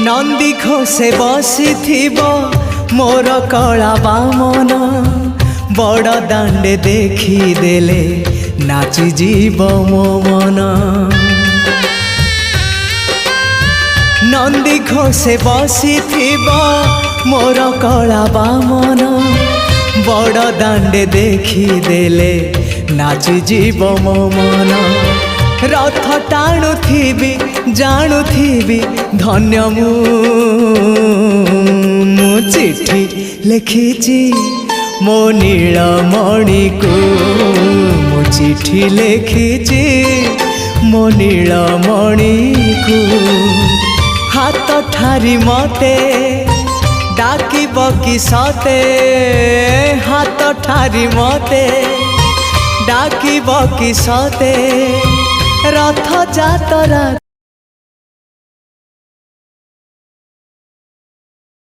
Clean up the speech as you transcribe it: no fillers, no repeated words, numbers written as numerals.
नंदी घोषे बसी मोर कला बामन बड़ दांडे देखी देले नाची जीव मो मन। नंदी घोषे बसी मोर कला बामन बड़ दांडे देखी देले नाची जीव मो मन। रथ टाणुथिबी जाणुथिबी धन्य मु चिट्ठी लिखिची मो नीलमणि को मु चिट्ठी लिखिची मो नीलमणि को। हाथ ठारी मते डाकिब कि सते हाथ ठारी मते डाकिब कि सते रथ जातरा।